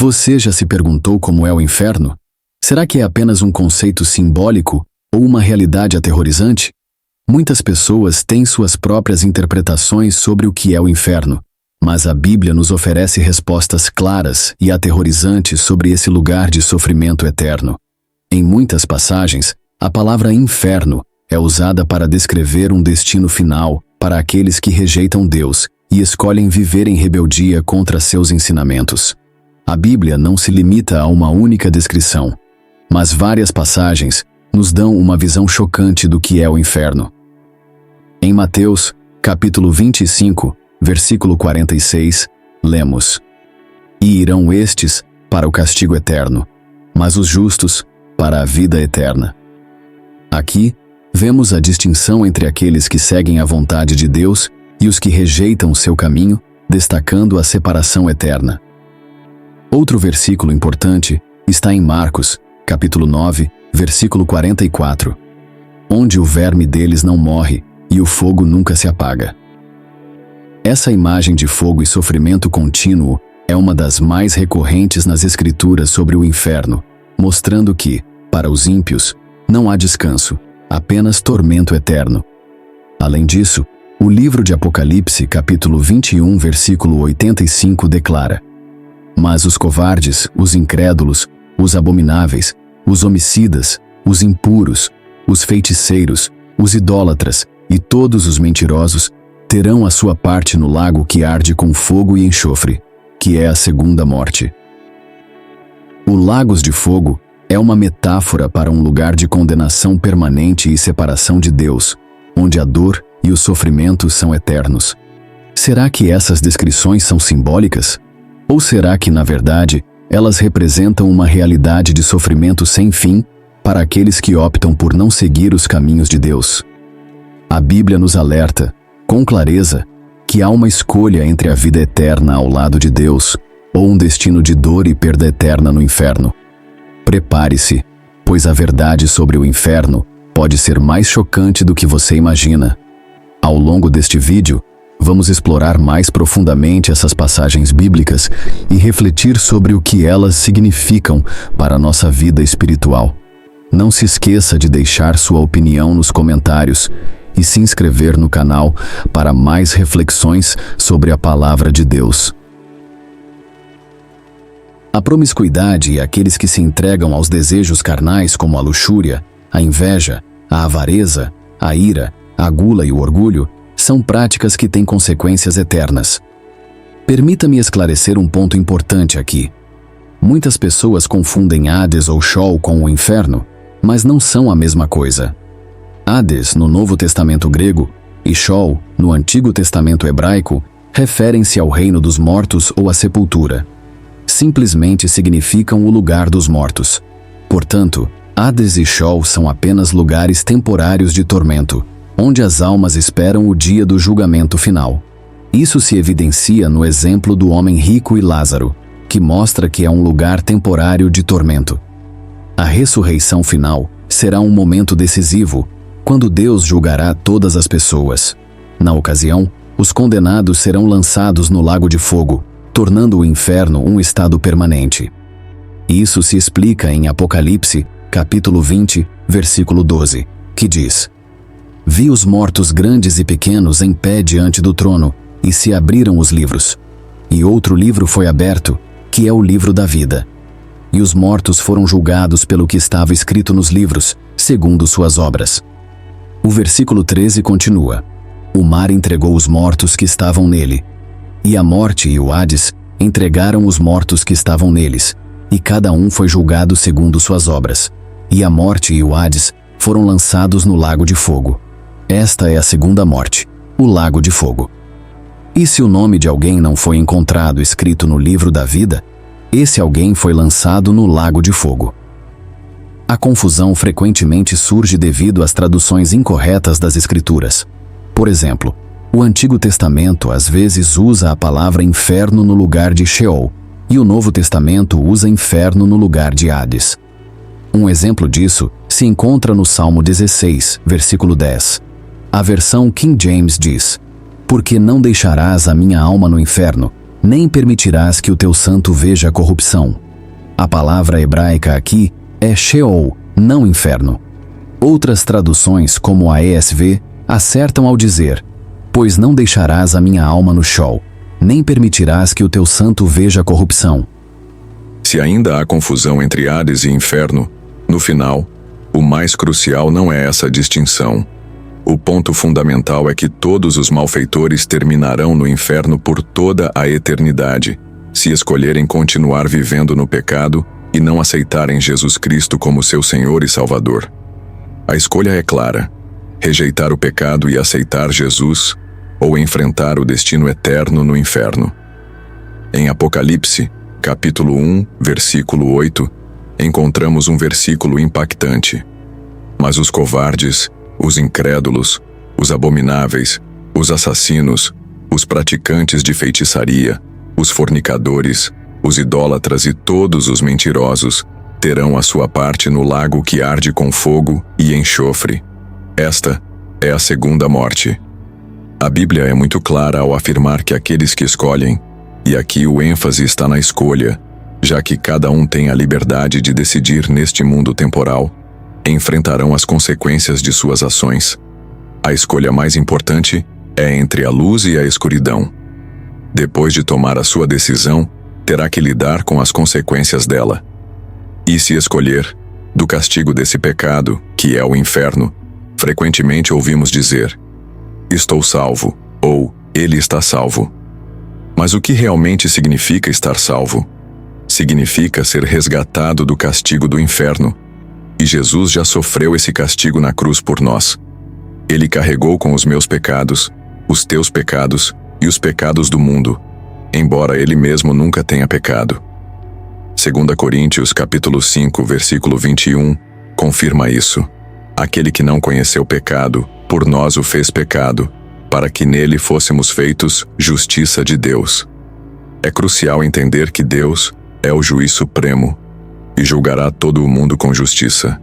Você já se perguntou como é o inferno? Será que é apenas um conceito simbólico ou uma realidade aterrorizante? Muitas pessoas têm suas próprias interpretações sobre o que é o inferno, mas a Bíblia nos oferece respostas claras e aterrorizantes sobre esse lugar de sofrimento eterno. Em muitas passagens, a palavra inferno é usada para descrever um destino final para aqueles que rejeitam Deus e escolhem viver em rebeldia contra seus ensinamentos. A Bíblia não se limita a uma única descrição, mas várias passagens nos dão uma visão chocante do que é o inferno. Em Mateus, capítulo 25, versículo 46, lemos: "E irão estes para o castigo eterno, mas os justos para a vida eterna." Aqui, vemos a distinção entre aqueles que seguem a vontade de Deus e os que rejeitam seu caminho, destacando a separação eterna. Outro versículo importante está em Marcos, capítulo 9, versículo 44, onde o verme deles não morre e o fogo nunca se apaga. Essa imagem de fogo e sofrimento contínuo é uma das mais recorrentes nas Escrituras sobre o inferno, mostrando que, para os ímpios, não há descanso, apenas tormento eterno. Além disso, o livro de Apocalipse, capítulo 21, versículo 85, declara: "Mas os covardes, os incrédulos, os abomináveis, os homicidas, os impuros, os feiticeiros, os idólatras e todos os mentirosos terão a sua parte no lago que arde com fogo e enxofre, que é a segunda morte." O Lagos de Fogo é uma metáfora para um lugar de condenação permanente e separação de Deus, onde a dor e o sofrimento são eternos. Será que essas descrições são simbólicas? Ou será que, na verdade, elas representam uma realidade de sofrimento sem fim para aqueles que optam por não seguir os caminhos de Deus? A Bíblia nos alerta, com clareza, que há uma escolha entre a vida eterna ao lado de Deus ou um destino de dor e perda eterna no inferno. Prepare-se, pois a verdade sobre o inferno pode ser mais chocante do que você imagina. Ao longo deste vídeo, vamos explorar mais profundamente essas passagens bíblicas e refletir sobre o que elas significam para a nossa vida espiritual. Não se esqueça de deixar sua opinião nos comentários e se inscrever no canal para mais reflexões sobre a Palavra de Deus. A promiscuidade e aqueles que se entregam aos desejos carnais como a luxúria, a inveja, a avareza, a ira, a gula e o orgulho são práticas que têm consequências eternas. Permita-me esclarecer um ponto importante aqui. Muitas pessoas confundem Hades ou Sheol com o inferno, mas não são a mesma coisa. Hades, no Novo Testamento grego, e Sheol, no Antigo Testamento hebraico, referem-se ao reino dos mortos ou à sepultura. Simplesmente significam o lugar dos mortos. Portanto, Hades e Sheol são apenas lugares temporários de tormento, onde as almas esperam o dia do julgamento final. Isso se evidencia no exemplo do homem rico e Lázaro, que mostra que é um lugar temporário de tormento. A ressurreição final será um momento decisivo, quando Deus julgará todas as pessoas. Na ocasião, os condenados serão lançados no lago de fogo, tornando o inferno um estado permanente. Isso se explica em Apocalipse, capítulo 20, versículo 12, que diz: "Vi os mortos grandes e pequenos em pé diante do trono, e se abriram os livros. E outro livro foi aberto, que é o livro da vida. E os mortos foram julgados pelo que estava escrito nos livros, segundo suas obras." O versículo 13 continua: "O mar entregou os mortos que estavam nele, e a morte e o Hades entregaram os mortos que estavam neles, e cada um foi julgado segundo suas obras. E a morte e o Hades foram lançados no lago de fogo. Esta é a segunda morte, o lago de fogo." E se o nome de alguém não foi encontrado escrito no livro da vida, esse alguém foi lançado no lago de fogo. A confusão frequentemente surge devido às traduções incorretas das Escrituras. Por exemplo, o Antigo Testamento às vezes usa a palavra inferno no lugar de Sheol, e o Novo Testamento usa inferno no lugar de Hades. Um exemplo disso se encontra no Salmo 16, versículo 10. A versão King James diz: "Porque não deixarás a minha alma no inferno, nem permitirás que o teu santo veja a corrupção. A palavra hebraica aqui é Sheol, não inferno. Outras traduções, como a ESV, acertam ao dizer: pois não deixarás a minha alma no Sheol, nem permitirás que o teu santo veja a corrupção. Se ainda há confusão entre Hades e inferno, no final, o mais crucial não é essa distinção. O ponto fundamental é que todos os malfeitores terminarão no inferno por toda a eternidade, se escolherem continuar vivendo no pecado e não aceitarem Jesus Cristo como seu Senhor e Salvador. A escolha é clara: rejeitar o pecado e aceitar Jesus, ou enfrentar o destino eterno no inferno. Em Apocalipse, capítulo 1, versículo 8, encontramos um versículo impactante. Mas os covardes, os incrédulos, os abomináveis, os assassinos, os praticantes de feitiçaria, os fornicadores, os idólatras e todos os mentirosos terão a sua parte no lago que arde com fogo e enxofre. Esta é a segunda morte. A Bíblia é muito clara ao afirmar que aqueles que escolhem, e aqui o ênfase está na escolha, já que cada um tem a liberdade de decidir neste mundo temporal, enfrentarão as consequências de suas ações. A escolha mais importante é entre a luz e a escuridão. Depois de tomar a sua decisão, terá que lidar com as consequências dela. E se escolher, do castigo desse pecado, que é o inferno, frequentemente ouvimos dizer: estou salvo, ou ele está salvo. Mas o que realmente significa estar salvo? Significa ser resgatado do castigo do inferno. E Jesus já sofreu esse castigo na cruz por nós. Ele carregou com os meus pecados, os teus pecados e os pecados do mundo, embora ele mesmo nunca tenha pecado. 2 Coríntios capítulo 5, versículo 21, confirma isso. Aquele que não conheceu pecado, por nós o fez pecado, para que nele fôssemos feitos justiça de Deus. É crucial entender que Deus é o juiz supremo e julgará todo o mundo com justiça.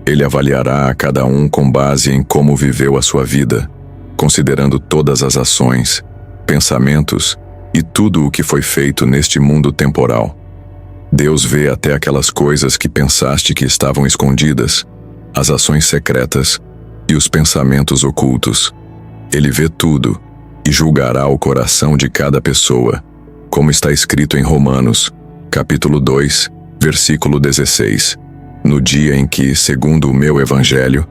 Ele avaliará a cada um com base em como viveu a sua vida, considerando todas as ações, pensamentos e tudo o que foi feito neste mundo temporal. Deus vê até aquelas coisas que pensaste que estavam escondidas, as ações secretas e os pensamentos ocultos. Ele vê tudo e julgará o coração de cada pessoa, como está escrito em Romanos, capítulo 2, versículo 16. No dia em que, segundo o meu evangelho,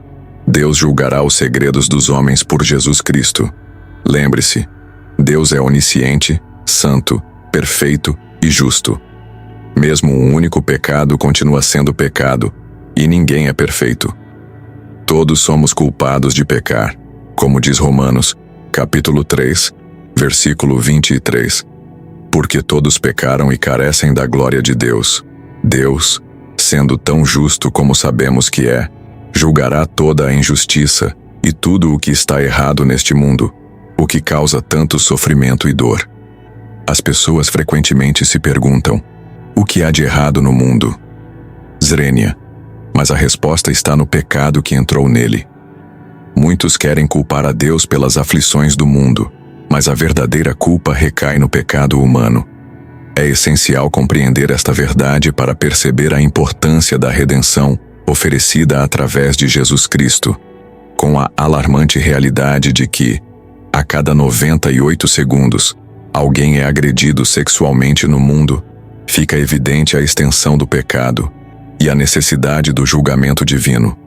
Deus julgará os segredos dos homens por Jesus Cristo. Lembre-se, Deus é onisciente, santo, perfeito e justo. Mesmo um único pecado continua sendo pecado, e ninguém é perfeito. Todos somos culpados de pecar, como diz Romanos, capítulo 3, versículo 23. Porque todos pecaram e carecem da glória de Deus. Deus, sendo tão justo como sabemos que é, julgará toda a injustiça e tudo o que está errado neste mundo, o que causa tanto sofrimento e dor. As pessoas frequentemente se perguntam: o que há de errado no mundo? Zrenia, mas a resposta está no pecado que entrou nele. Muitos querem culpar a Deus pelas aflições do mundo, mas a verdadeira culpa recai no pecado humano. É essencial compreender esta verdade para perceber a importância da redenção oferecida através de Jesus Cristo, com a alarmante realidade de que, a cada 98 segundos, alguém é agredido sexualmente no mundo. Fica evidente a extensão do pecado e a necessidade do julgamento divino.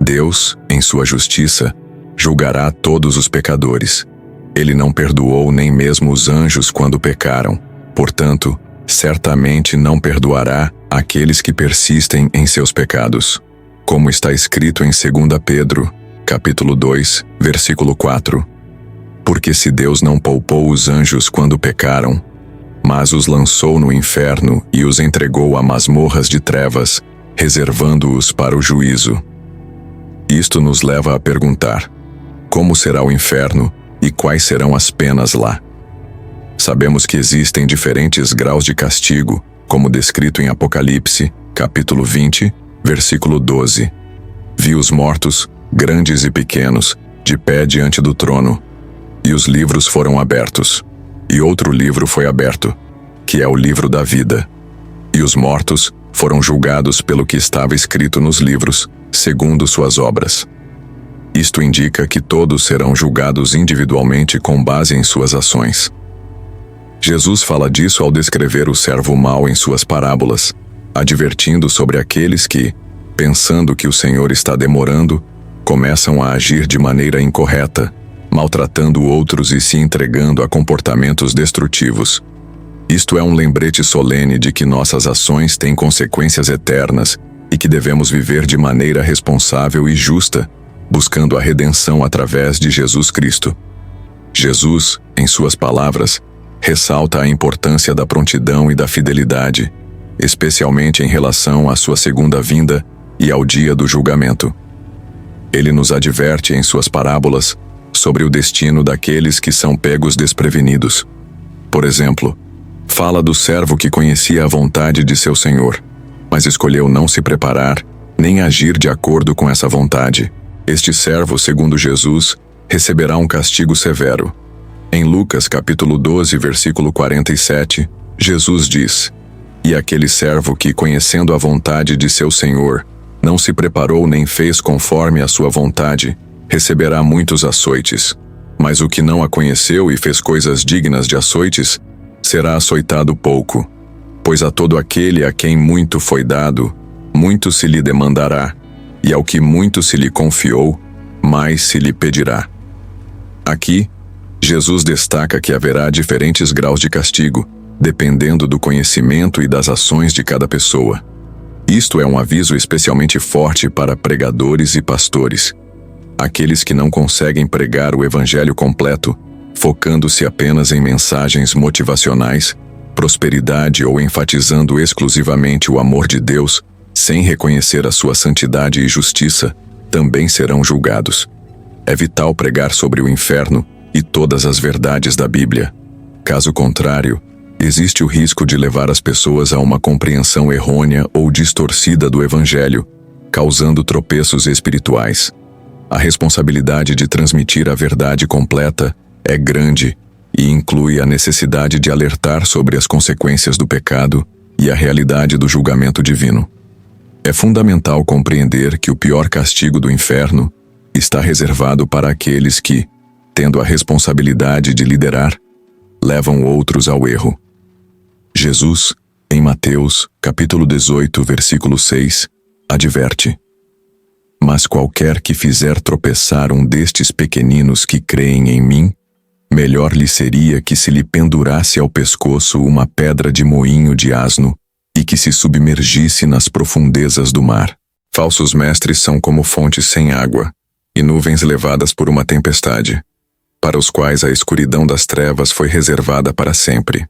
Deus, em sua justiça, julgará todos os pecadores. Ele não perdoou nem mesmo os anjos quando pecaram. Portanto, certamente não perdoará aqueles que persistem em seus pecados. Como está escrito em 2 Pedro, capítulo 2, versículo 4. Porque se Deus não poupou os anjos quando pecaram, mas os lançou no inferno e os entregou a masmorras de trevas, reservando-os para o juízo. Isto nos leva a perguntar: como será o inferno e quais serão as penas lá? Sabemos que existem diferentes graus de castigo, como descrito em Apocalipse, capítulo 20, versículo 12. Vi os mortos, grandes e pequenos, de pé diante do trono, e os livros foram abertos. e outro livro foi aberto, que é o livro da vida. E os mortos foram julgados pelo que estava escrito nos livros, segundo suas obras. Isto indica que todos serão julgados individualmente com base em suas ações. Jesus fala disso ao descrever o servo mau em suas parábolas, advertindo sobre aqueles que, pensando que o Senhor está demorando, começam a agir de maneira incorreta, maltratando outros e se entregando a comportamentos destrutivos. Isto é um lembrete solene de que nossas ações têm consequências eternas e que devemos viver de maneira responsável e justa, buscando a redenção através de Jesus Cristo. Jesus, em suas palavras, ressalta a importância da prontidão e da fidelidade, especialmente em relação à sua segunda vinda e ao dia do julgamento. Ele nos adverte em suas parábolas sobre o destino daqueles que são pegos desprevenidos. Por exemplo, fala do servo que conhecia a vontade de seu senhor, mas escolheu não se preparar, nem agir de acordo com essa vontade. Este servo, segundo Jesus, receberá um castigo severo. Em Lucas capítulo 12, versículo 47, Jesus diz: "E aquele servo que, conhecendo a vontade de seu senhor, não se preparou nem fez conforme a sua vontade, receberá muitos açoites. Mas o que não a conheceu e fez coisas dignas de açoites, será açoitado pouco. Pois a todo aquele a quem muito foi dado, muito se lhe demandará, e ao que muito se lhe confiou, mais se lhe pedirá." Aqui, Jesus destaca que haverá diferentes graus de castigo, dependendo do conhecimento e das ações de cada pessoa. Isto é um aviso especialmente forte para pregadores e pastores. Aqueles que não conseguem pregar o evangelho completo, focando-se apenas em mensagens motivacionais, prosperidade ou enfatizando exclusivamente o amor de Deus, sem reconhecer a sua santidade e justiça, também serão julgados. É vital pregar sobre o inferno e todas as verdades da Bíblia. Caso contrário, existe o risco de levar as pessoas a uma compreensão errônea ou distorcida do Evangelho, causando tropeços espirituais. A responsabilidade de transmitir a verdade completa é grande e inclui a necessidade de alertar sobre as consequências do pecado e a realidade do julgamento divino. É fundamental compreender que o pior castigo do inferno está reservado para aqueles que, tendo a responsabilidade de liderar, levam outros ao erro. Jesus, em Mateus, capítulo 18, versículo 6, adverte: "Mas qualquer que fizer tropeçar um destes pequeninos que creem em mim, melhor lhe seria que se lhe pendurasse ao pescoço uma pedra de moinho de asno e que se submergisse nas profundezas do mar." Falsos mestres são como fontes sem água e nuvens levadas por uma tempestade, para os quais a escuridão das trevas foi reservada para sempre.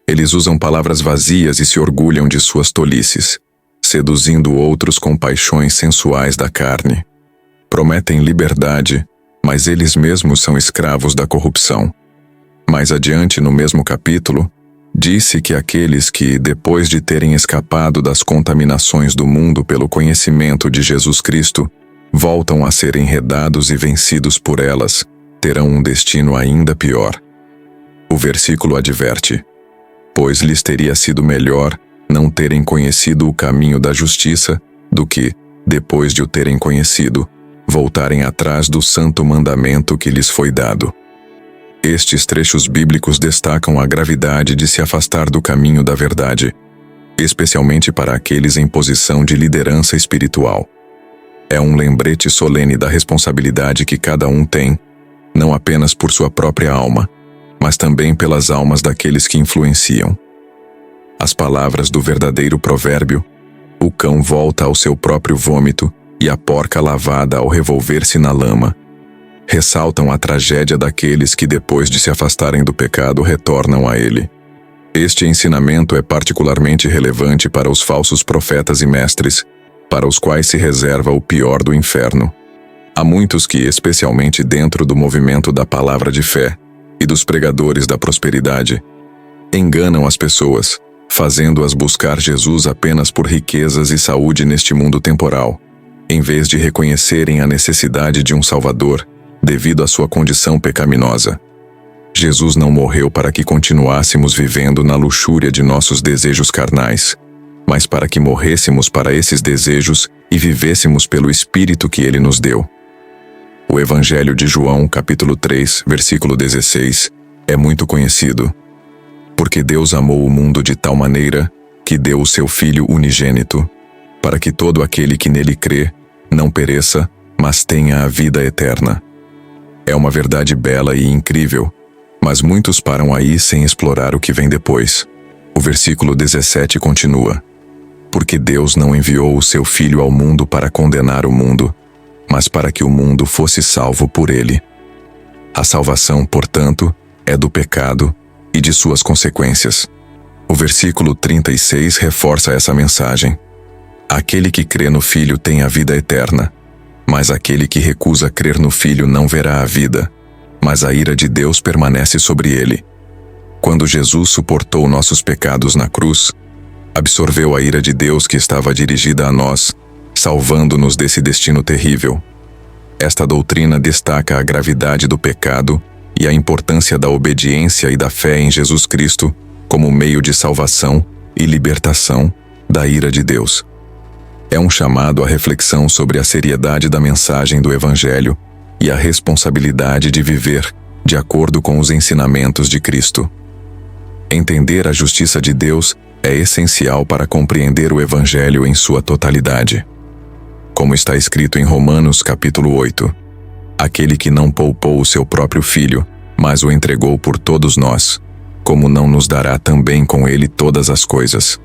Eles usam palavras vazias e se orgulham de suas tolices, seduzindo outros com paixões sensuais da carne. Prometem liberdade, mas eles mesmos são escravos da corrupção. Mais adiante, no mesmo capítulo, disse que aqueles que, depois de terem escapado das contaminações do mundo pelo conhecimento de Jesus Cristo, voltam a ser enredados e vencidos por elas, terão um destino ainda pior. O versículo adverte: "Pois lhes teria sido melhor não terem conhecido o caminho da justiça do que, depois de o terem conhecido, voltarem atrás do santo mandamento que lhes foi dado." Estes trechos bíblicos destacam a gravidade de se afastar do caminho da verdade, especialmente para aqueles em posição de liderança espiritual. É um lembrete solene da responsabilidade que cada um tem, não apenas por sua própria alma, mas também pelas almas daqueles que influenciam. As palavras do verdadeiro provérbio: "O cão volta ao seu próprio vômito e a porca lavada ao revolver-se na lama", ressaltam a tragédia daqueles que, depois de se afastarem do pecado, retornam a ele. Este ensinamento é particularmente relevante para os falsos profetas e mestres, para os quais se reserva o pior do inferno. Há muitos que, especialmente dentro do movimento da palavra de fé e dos pregadores da prosperidade, enganam as pessoas, fazendo-as buscar Jesus apenas por riquezas e saúde neste mundo temporal, em vez de reconhecerem a necessidade de um Salvador devido à sua condição pecaminosa. Jesus não morreu para que continuássemos vivendo na luxúria de nossos desejos carnais, mas para que morrêssemos para esses desejos e vivêssemos pelo Espírito que Ele nos deu. O Evangelho de João, capítulo 3, versículo 16, é muito conhecido. Porque Deus amou o mundo de tal maneira que deu o seu Filho unigênito, para que todo aquele que nele crê não pereça, mas tenha a vida eterna. É uma verdade bela e incrível, mas muitos param aí sem explorar o que vem depois. O versículo 17 continua: Porque Deus não enviou o seu Filho ao mundo para condenar o mundo, mas para que o mundo fosse salvo por ele. A salvação, portanto, é do pecado e de suas consequências. O versículo 36 reforça essa mensagem. Aquele que crê no Filho tem a vida eterna, mas aquele que recusa crer no Filho não verá a vida, mas a ira de Deus permanece sobre ele. Quando Jesus suportou nossos pecados na cruz, absorveu a ira de Deus que estava dirigida a nós, salvando-nos desse destino terrível. Esta doutrina destaca a gravidade do pecado e a importância da obediência e da fé em Jesus Cristo como meio de salvação e libertação da ira de Deus. É um chamado à reflexão sobre a seriedade da mensagem do Evangelho e a responsabilidade de viver de acordo com os ensinamentos de Cristo. Entender a justiça de Deus é essencial para compreender o Evangelho em sua totalidade. Como está escrito em Romanos capítulo 8, aquele que não poupou o seu próprio Filho, mas o entregou por todos nós, como não nos dará também com ele todas as coisas?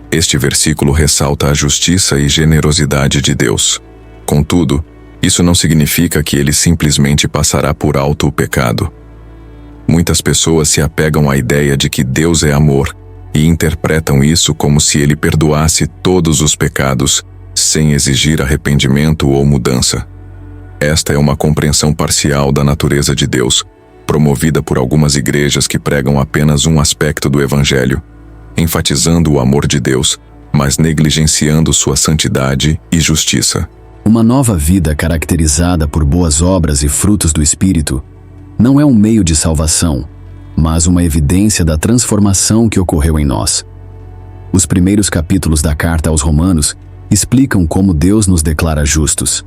Este versículo ressalta a justiça e generosidade de Deus. Contudo, isso não significa que ele simplesmente passará por alto o pecado. Muitas pessoas se apegam à ideia de que Deus é amor e interpretam isso como se ele perdoasse todos os pecados, sem exigir arrependimento ou mudança. Esta é uma compreensão parcial da natureza de Deus, promovida por algumas igrejas que pregam apenas um aspecto do Evangelho, enfatizando o amor de Deus, mas negligenciando sua santidade e justiça. Uma nova vida caracterizada por boas obras e frutos do Espírito não é um meio de salvação, mas uma evidência da transformação que ocorreu em nós. Os primeiros capítulos da carta aos Romanos explicam como Deus nos declara justos.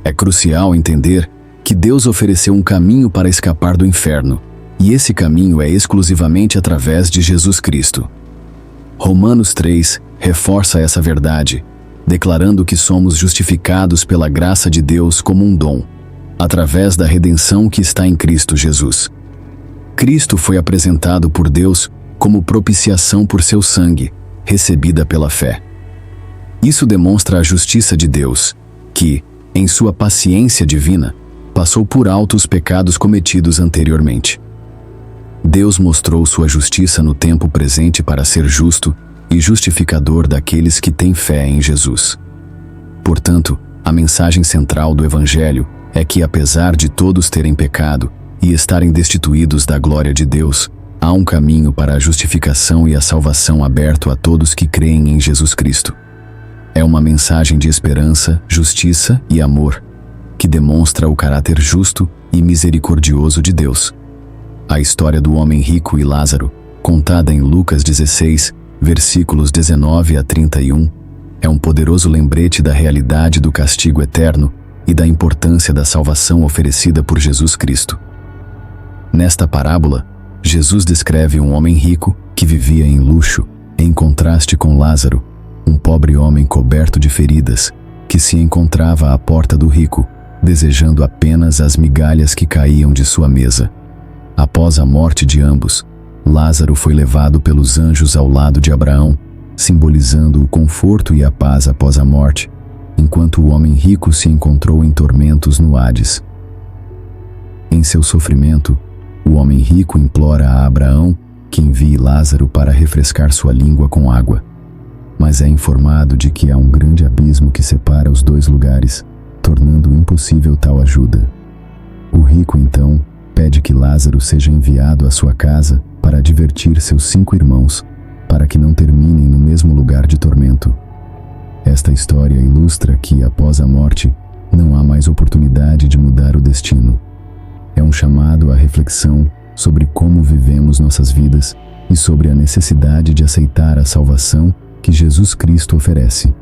É crucial entender que Deus ofereceu um caminho para escapar do inferno, e esse caminho é exclusivamente através de Jesus Cristo. Romanos 3 reforça essa verdade, declarando que somos justificados pela graça de Deus como um dom, através da redenção que está em Cristo Jesus. Cristo foi apresentado por Deus como propiciação por seu sangue, recebida pela fé. Isso demonstra a justiça de Deus, que, em sua paciência divina, passou por alto os pecados cometidos anteriormente. Deus mostrou sua justiça no tempo presente para ser justo e justificador daqueles que têm fé em Jesus. Portanto, a mensagem central do Evangelho é que, apesar de todos terem pecado e estarem destituídos da glória de Deus, há um caminho para a justificação e a salvação aberto a todos que creem em Jesus Cristo. É uma mensagem de esperança, justiça e amor, que demonstra o caráter justo e misericordioso de Deus. A história do homem rico e Lázaro, contada em Lucas 16, versículos 19 a 31, é um poderoso lembrete da realidade do castigo eterno e da importância da salvação oferecida por Jesus Cristo. Nesta parábola, Jesus descreve um homem rico que vivia em luxo, em contraste com Lázaro, um pobre homem coberto de feridas, que se encontrava à porta do rico, desejando apenas as migalhas que caíam de sua mesa. Após a morte de ambos, Lázaro foi levado pelos anjos ao lado de Abraão, simbolizando o conforto e a paz após a morte, enquanto o homem rico se encontrou em tormentos no Hades. Em seu sofrimento, o homem rico implora a Abraão que envie Lázaro para refrescar sua língua com água, mas é informado de que há um grande abismo que separa os dois lugares, tornando impossível tal ajuda. O rico, então, pede que Lázaro seja enviado à sua casa para advertir seus 5 irmãos, para que não terminem no mesmo lugar de tormento. Esta história ilustra que, após a morte, não há mais oportunidade de mudar o destino. É um chamado à reflexão sobre como vivemos nossas vidas e sobre a necessidade de aceitar a salvação que Jesus Cristo oferece.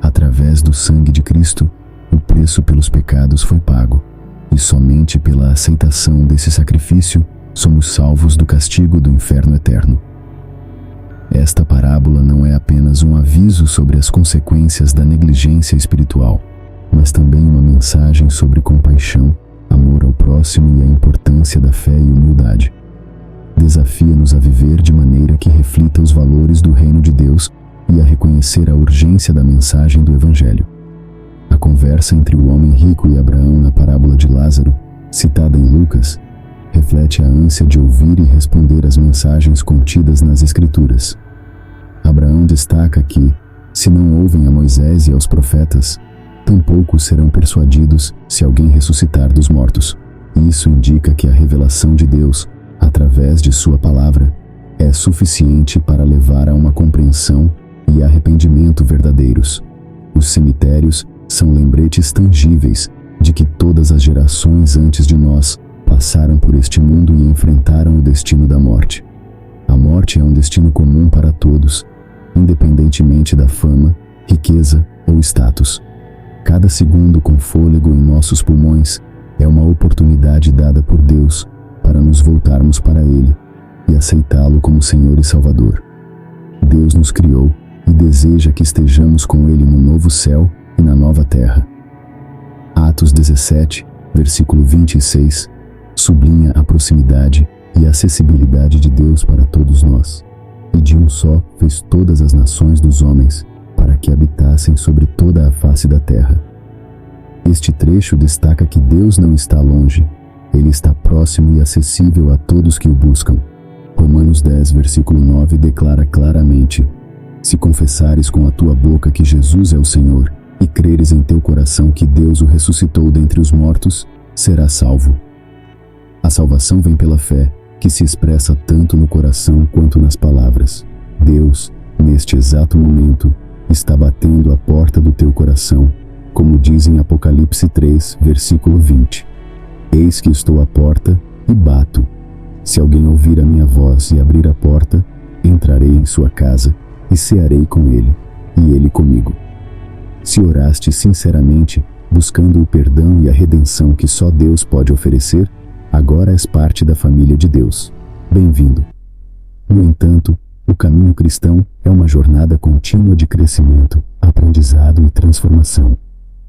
Através do sangue de Cristo, o preço pelos pecados foi pago, e somente pela aceitação desse sacrifício somos salvos do castigo do inferno eterno. Esta parábola não é apenas um aviso sobre as consequências da negligência espiritual, mas também uma mensagem sobre compaixão, amor ao próximo e a importância da fé e humildade. Desafia-nos a viver de maneira que reflita os valores do reino de Deus e a reconhecer a urgência da mensagem do Evangelho. A conversa entre o homem rico e Abraão na parábola de Lázaro, citada em Lucas, reflete a ânsia de ouvir e responder às mensagens contidas nas Escrituras. Abraão destaca que, se não ouvem a Moisés e aos profetas, tampouco serão persuadidos se alguém ressuscitar dos mortos. Isso indica que a revelação de Deus, através de sua palavra, é suficiente para levar a uma compreensão e arrependimento verdadeiros. Os cemitérios são lembretes tangíveis de que todas as gerações antes de nós passaram por este mundo e enfrentaram o destino da morte. A morte é um destino comum para todos, independentemente da fama, riqueza ou status. Cada segundo com fôlego em nossos pulmões é uma oportunidade dada por Deus para nos voltarmos para Ele e aceitá-lo como Senhor e Salvador. Deus nos criou e deseja que estejamos com Ele no novo céu e na nova terra. Atos 17, versículo 26, sublinha a proximidade e a acessibilidade de Deus para todos nós. E de um só fez todas as nações dos homens, para que habitassem sobre toda a face da terra. Este trecho destaca que Deus não está longe, Ele está próximo e acessível a todos que o buscam. Romanos 10, versículo 9 declara claramente: se confessares com a tua boca que Jesus é o Senhor, e creres em teu coração que Deus o ressuscitou dentre os mortos, serás salvo. A salvação vem pela fé, que se expressa tanto no coração quanto nas palavras. Deus, neste exato momento, está batendo à porta do teu coração, como diz em Apocalipse 3, versículo 20. Eis que estou à porta e bato. Se alguém ouvir a minha voz e abrir a porta, entrarei em sua casa e cearei com ele, e ele comigo. Se oraste sinceramente, buscando o perdão e a redenção que só Deus pode oferecer, agora és parte da família de Deus. Bem-vindo. No entanto, o caminho cristão é uma jornada contínua de crescimento, aprendizado e transformação.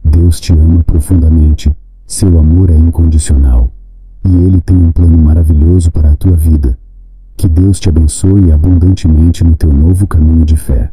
Deus te ama profundamente, seu amor é incondicional, e Ele tem um plano maravilhoso para a tua vida. Que Deus te abençoe abundantemente no teu novo caminho de fé.